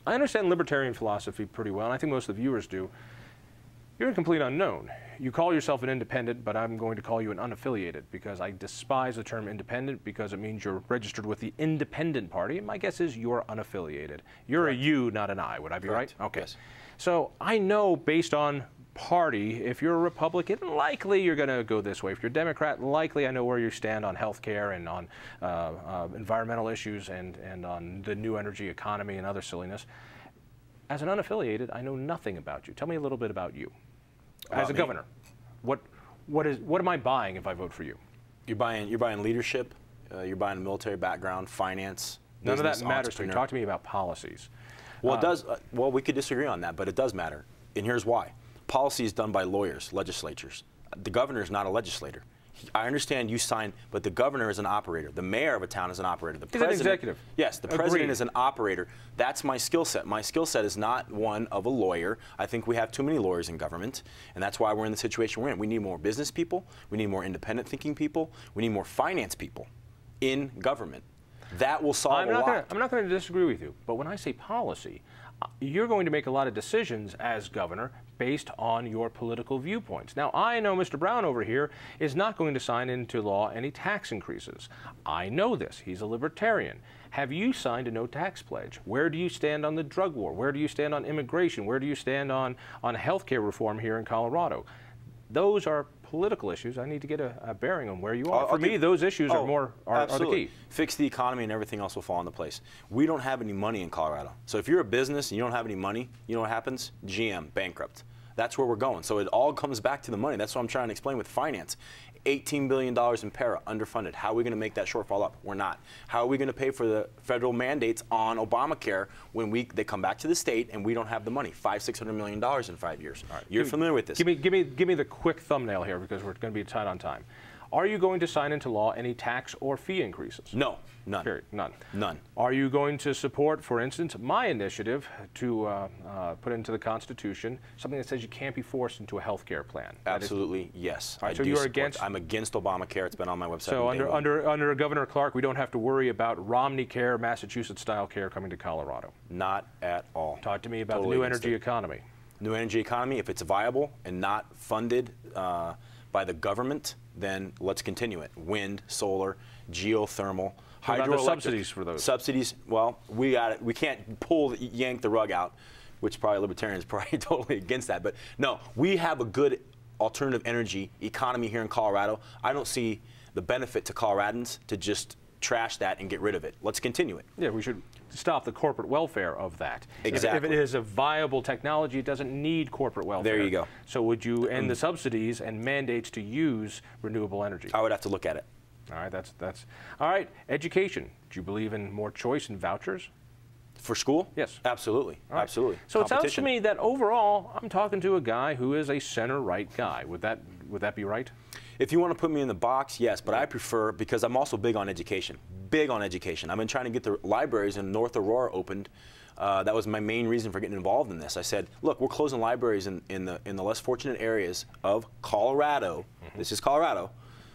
I understand libertarian philosophy pretty well, and I think most of the viewers do. You're a complete unknown. You call yourself an independent, but I'm going to call you an unaffiliated because I despise the term independent because it means you're registered with the Independent Party, and my guess is you're unaffiliated. You're a you, not an I. Would I be right? Okay. Yes. So I know based on party, if you're a Republican, likely you're going to go this way. If you're a Democrat, likely I know where you stand on health care and on environmental issues and on the new energy economy and other silliness. As an unaffiliated, I know nothing about you. Tell me a little bit about you. As a governor, what am I buying if I vote for you? You're buying leadership. You're buying a military background, finance. None of that matters to me. Talk to me about policies. Well, it does. Well, we could disagree on that, but it does matter, and here's why. Policy is done by lawyers, legislatures. The governor is not a legislator. I understand you sign, but the governor is an operator. The mayor of a town is an operator. The president, an executive. Yes, the president is an operator. That's my skill set. My skill set is not one of a lawyer. I think we have too many lawyers in government, and that's why we're in the situation we're in. We need more business people. We need more independent thinking people. We need more finance people in government. That will solve a lot. I'm not going to disagree with you, but when I say policy, you're going to make a lot of decisions as governor based on your political viewpoints. Now, I know Mr. Brown over here is not going to sign into law any tax increases. I know this. He's a libertarian. Have you signed a no tax pledge? Where do you stand on the drug war? Where do you stand on immigration? Where do you stand on health care reform here in Colorado? Those are political issues. I need to get a bearing on where you are. For me, those issues are the key. Fix the economy and everything else will fall into place. We don't have any money in Colorado. So if you're a business and you don't have any money, you know what happens? GM, bankrupt. That's where we're going. So it all comes back to the money. That's what I'm trying to explain with finance. $18 billion in para, underfunded. How are we going to make that shortfall up? We're not. How are we going to pay for the federal mandates on Obamacare when they come back to the state and we don't have the money? $500–600 million in 5 years. All right. You're familiar with this. Give me the quick thumbnail here because we're going to be tight on time. Are you going to sign into law any tax or fee increases? No, none. Period. None. None. Are you going to support, for instance, my initiative to put into the Constitution something that says you can't be forced into a health care plan? Absolutely, yes. All right, so you're against? I'm against Obamacare. It's been on my website. So under Governor Clark, we don't have to worry about Romney care, Massachusetts-style care coming to Colorado? Not at all. Talk to me about the new energy economy. New energy economy, if it's viable and not funded by the government, then let's continue it. Wind, solar, geothermal, hydroelectric. What about the subsidies for those? Subsidies, well, we can't yank the rug out, which probably libertarians probably totally against that. But no, we have a good alternative energy economy here in Colorado. I don't see the benefit to Coloradans to just trash that and get rid of it. Let's continue it. Yeah, we should stop the corporate welfare of that. Exactly. If it is a viable technology, it doesn't need corporate welfare. There you go. So would you end the subsidies and mandates to use renewable energy? I would have to look at it. All right, that's all right. Education. Do you believe in more choice and vouchers? For school? Yes. Absolutely. Right. Absolutely. So it sounds to me that overall, I'm talking to a guy who is a center-right guy. Would that be right? If you want to put me in the box, yes, but I prefer, because I'm also big on education. Big on education. I've been trying to get the libraries in North Aurora opened. That was my main reason for getting involved in this. I said, look, we're closing libraries in the less fortunate areas of Colorado. This is Colorado.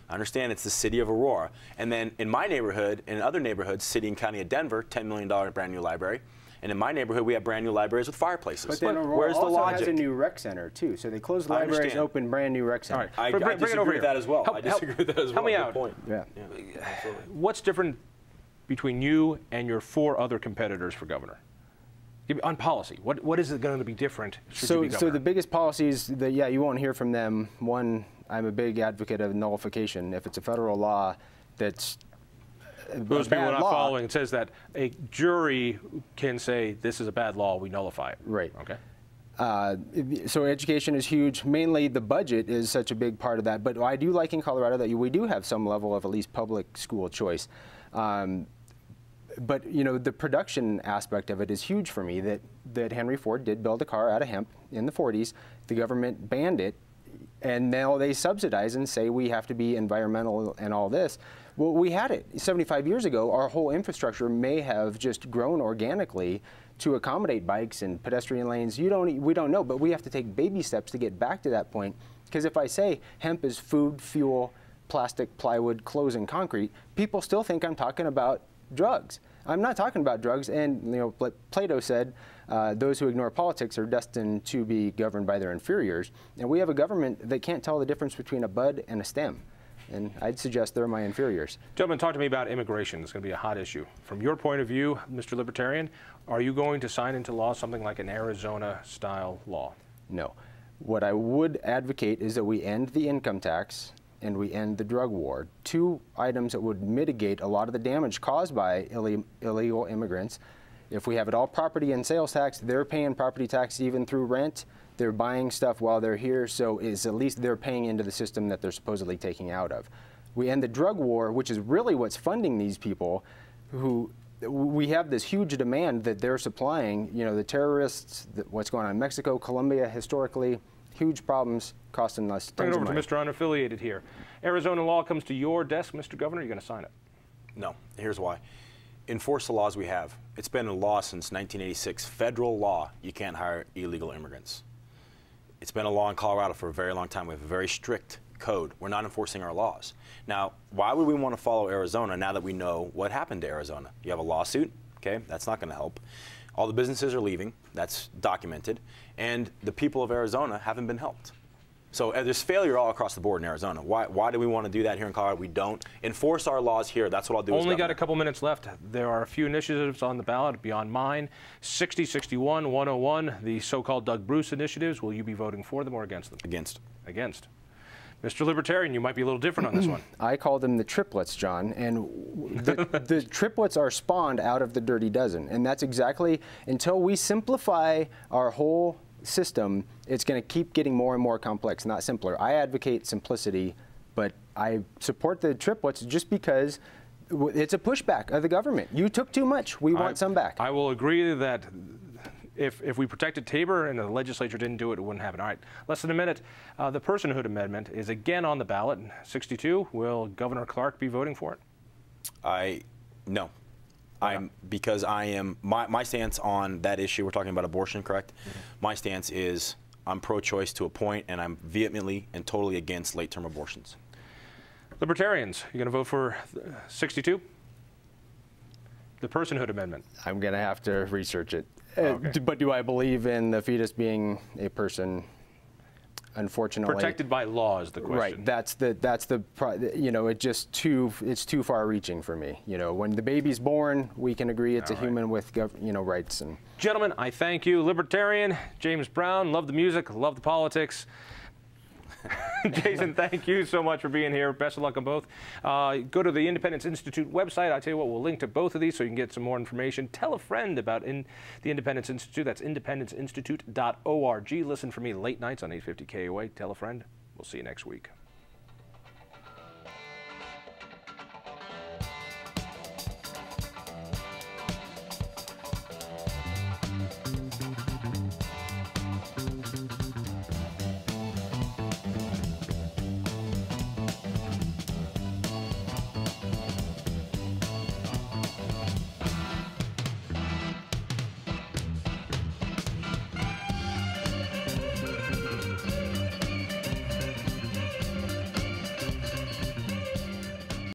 I understand it's the city of Aurora. And then in my neighborhood, and in other neighborhoods, city and county of Denver, $10 million brand new library. And in my neighborhood, we have brand new libraries with fireplaces. But then Aurora also has a new rec center, too. So they closed libraries, open brand new rec center. All right. I disagree with that as well. I disagree with that as well. Help me out. Good point. Yeah. What's different between you and your 4 other competitors for governor? On policy, what is it going to be different? So the biggest policies that, you won't hear from them. One, I'm a big advocate of nullification. If it's a federal law that's those people are not following. It says that a jury can say this is a bad law, we nullify it. Right. Okay. So education is huge. Mainly the budget is such a big part of that. But I do like in Colorado that we do have some level of at least public school choice. But you know, the production aspect of it is huge for me. That Henry Ford did build a car out of hemp in the 40s. The government banned it, and now they subsidize and say we have to be environmental and all this. Well, we had it 75 years ago. Our whole infrastructure may have just grown organically to accommodate bikes and pedestrian lanes. We don't know, but we have to take baby steps to get back to that point. Because if I say hemp is food, fuel, plastic, plywood, clothes, and concrete, people still think I'm talking about drugs. I'm not talking about drugs. And like Plato said, those who ignore politics are destined to be governed by their inferiors. And we have a government that can't tell the difference between a bud and a stem. And I'd suggest they're my inferiors. Gentlemen, talk to me about immigration. It's going to be a hot issue. From your point of view, Mr. Libertarian, are you going to sign into law something like an Arizona-style law? No. What I would advocate is that we end the income tax and we end the drug war. Two items that would mitigate a lot of the damage caused by illegal immigrants. If we have it all property and sales tax, they're paying property tax even through rent. They're buying stuff while they're here, so at least they're paying into the system that they're supposedly taking out of. We end the drug war, which is really what's funding these people who we have this huge demand that they're supplying. The terrorists, what's going on in Mexico, Colombia, historically, huge problems costing us tons of money. Bring it over to Mr. Unaffiliated here. Arizona law comes to your desk, Mr. Governor, you're going to sign it? No. Here's why. Enforce the laws we have. It's been a law since 1986. Federal law, you can't hire illegal immigrants. It's been a law in Colorado for a very long time. We have a very strict code. We're not enforcing our laws. Now, why would we want to follow Arizona now that we know what happened to Arizona? You have a lawsuit, okay, that's not going to help. All the businesses are leaving, that's documented, and the people of Arizona haven't been helped. So there's failure all across the board in Arizona. Why do we want to do that here in Colorado? We don't. Enforce our laws here. That's what I'll do. Only got a couple minutes left. There are a few initiatives on the ballot beyond mine. 60, 61, 101, the so-called Doug Bruce initiatives. Will you be voting for them or against them? Against. Against. Mr. Libertarian, you might be a little different on this one. I call them the triplets, John, and the triplets are spawned out of the dirty dozen. And that's exactly, until we simplify our whole system, it's going to keep getting more and more complex, not simpler. I advocate simplicity, but I support the triplets just because it's a pushback of the government. You took too much. We want some back. I will agree that if we protected Tabor and the legislature didn't do it, it wouldn't happen. All right, less than a minute. The personhood amendment is again on the ballot. 62. Will Governor Clark be voting for it? No. Because I am, my stance on that issue, we're talking about abortion, correct? Mm-hmm. My stance is I'm pro-choice to a point, and I'm vehemently and totally against late-term abortions. Libertarians, you going to vote for 62? The personhood amendment. I'm going to have to research it. Okay. But do I believe in the fetus being a person? Unfortunately, protected by law is the question. Right. That's the it's too far-reaching for me. When the baby's born, we can agree it's a human with rights. And gentlemen, I thank you. Libertarian Jaimes Brown, love the music, love the politics. Jason, thank you so much for being here. Best of luck on both. Go to the Independence Institute website. I'll tell you what, we'll link to both of these so you can get some more information. Tell a friend about the Independence Institute. That's independenceinstitute.org. Listen for me late nights on 850 KOA. Tell a friend. We'll see you next week.